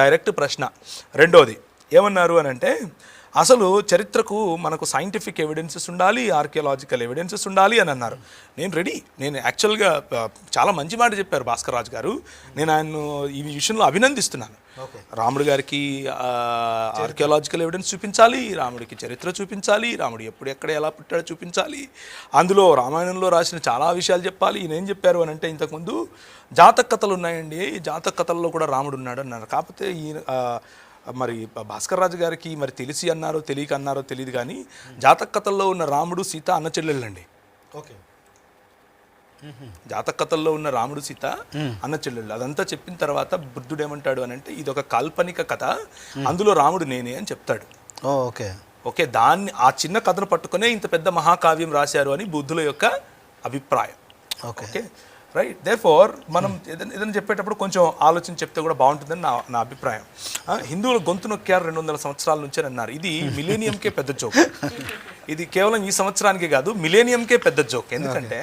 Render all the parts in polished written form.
Direct ప్రశ్న. రెండోది ఏమన్నారు అని అంటే, అసలు చరిత్రకు మనకు సైంటిఫిక్ ఎవిడెన్సెస్ ఉండాలి, ఆర్కియాలజికల్ ఎవిడెన్సెస్ ఉండాలి అని అన్నారు. నేను రెడీ. నేను యాక్చువల్గా చాలా మంచి మాట చెప్పారు భాస్కర్ రాజు గారు. నేను ఆయన్ను ఈ విషయంలో అభినందిస్తున్నాను. రాముడు గారికి ఆర్కియాలజికల్ ఎవిడెన్స్ చూపించాలి, రాముడికి చరిత్ర చూపించాలి, రాముడు ఎప్పుడు ఎక్కడ ఎలా పుట్టాడో చూపించాలి, అందులో రామాయణంలో రాసిన చాలా విషయాలు చెప్పాలి. ఈయనేం చెప్పారు అని అంటే, ఇంతకుముందు జాతక కథలు ఉన్నాయండి, జాతక కథల్లో కూడా రాముడు ఉన్నాడు అన్నారు. కాకపోతే ఈ మరి భాస్కర్ రాజు గారికి మరి తెలిసి అన్నారో తెలియక అన్నారో తెలియదు కానీ జాతక కథల్లో ఉన్న రాముడు సీత అన్న చెల్లెళ్ళండి. ఓకే. జాతక కథల్లో ఉన్న రాముడు సీత అన్న చెల్లెళ్ళు. అదంతా చెప్పిన తర్వాత బుద్ధుడు ఏమంటాడు అని అంటే, ఇది ఒక కాల్పనిక కథ, అందులో రాముడు నేనే అని చెప్తాడు. ఓకే ఓకే, దాన్ని ఆ చిన్న కథను పట్టుకునే ఇంత పెద్ద మహాకావ్యం రాశారు అని బుద్ధుల యొక్క అభిప్రాయం. Okay right. దేర్ఫోర్ మనం ఏదైనా చెప్పేటప్పుడు కొంచెం ఆలోచన చెప్తే కూడా బాగుంటుందని నా అభిప్రాయం. హిందువులు గొంతు నొక్కారు 200 సంవత్సరాల నుంచే అన్నారు. ఇది మిలేనియంకే పెద్ద జోక్. ఇది కేవలం ఈ సంవత్సరానికే కాదు, మిలేనియంకే పెద్ద జోక్. ఎందుకంటే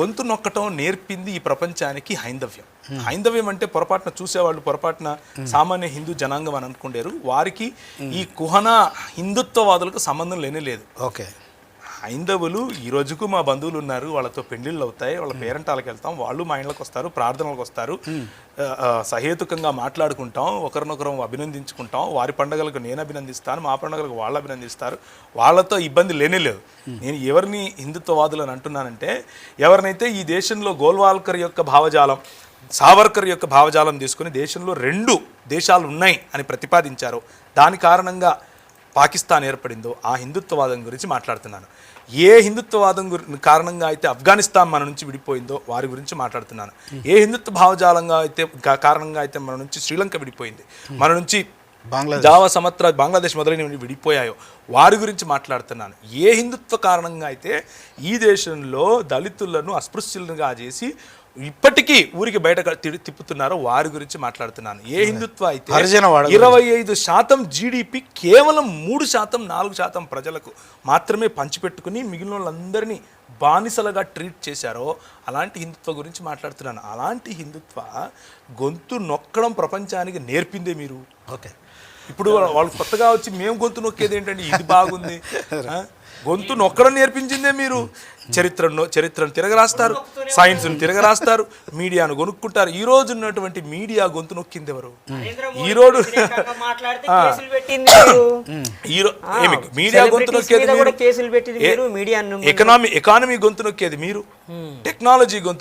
గొంతు నొక్కటం నేర్పింది ఈ ప్రపంచానికి హైందవ్యం. హైందవ్యం అంటే పొరపాటున చూసేవాళ్ళు పొరపాటున సామాన్య హిందూ జనాంగం అని అనుకుంటారు. వారికి ఈ కుహన హిందుత్వవాదులకు సంబంధం లేనే లేదు. ఓకే. హైందవులు ఈ రోజుకు మా బంధువులు ఉన్నారు, వాళ్ళతో పెళ్లిళ్ళు అవుతాయి, వాళ్ళ పేరెంటాలకు వెళ్తాం, వాళ్ళు మా ఇంట్లోకి వస్తారు, ప్రార్థనలకు వస్తారు, సహేతుకంగా మాట్లాడుకుంటాం, ఒకరినొకరం అభినందించుకుంటాం. వారి పండుగలకు నేను అభినందిస్తాను, మా పండుగలకు వాళ్ళు అభినందిస్తారు. వాళ్ళతో ఇబ్బంది లేనే లేదు. నేను ఎవరిని హిందుత్వవాదులు అని అంటున్నానంటే, ఎవరినైతే ఈ దేశంలో గోల్వాల్కర్ యొక్క భావజాలం, సావర్కర్ యొక్క భావజాలం తీసుకుని దేశంలో 2 దేశాలు ఉన్నాయి అని ప్రతిపాదించారో, దాని కారణంగా పాకిస్తాన్ ఏర్పడిందో ఆ హిందుత్వవాదం గురించి మాట్లాడుతున్నాను. ఏ హిందుత్వవాదం కారణంగా అయితే ఆఫ్ఘనిస్తాన్ మన నుంచి విడిపోయిందో వారి గురించి మాట్లాడుతున్నాను. ఏ హిందుత్వ భావజాలంగా అయితే కారణంగా అయితే మన నుంచి శ్రీలంక విడిపోయింది, మన నుంచి జావా సమత్ర బంగ్లాదేశ్ మొదలైనవి విడిపోయాయో వారి గురించి మాట్లాడుతున్నాను. ఏ హిందుత్వ కారణంగా అయితే ఈ దేశంలో దళితులను అస్పృశ్యులుగా చేసి ఇప్పటికీ ఊరికి బయట తిప్పుతున్నారో వారి గురించి మాట్లాడుతున్నాను. ఏ హిందుత్వ అయితే 25% జీడిపి కేవలం 3%, 4% ప్రజలకు మాత్రమే పంచిపెట్టుకుని మిగిలిన వాళ్ళందరినీ బానిసలుగా ట్రీట్ చేశారో అలాంటి హిందుత్వ గురించి మాట్లాడుతున్నాను. అలాంటి హిందుత్వ గొంతు నొక్కడం ప్రపంచానికి నేర్పిందే మీరు. ఓకే. ఇప్పుడు వాళ్ళు కొత్తగా వచ్చి మేము గొంతు నొక్కేది ఏంటంటే ఇది బాగుంది, గొంతు నొక్కడం నేర్పించిందే మీరు. చరిత్రను తిరగరాస్తారు, సైన్స్ను తిరగరాస్తారు, మీడియాను కొనుక్కుంటారు. ఈ రోజు ఉన్నటువంటి మీడియా గొంతు నొక్కింది ఎవరు? ఈరోజు మీడియా గొంతు నొక్కేది, ఎకానమీ గొంతు నొక్కేది మీరు, టెక్నాలజీ గొంతు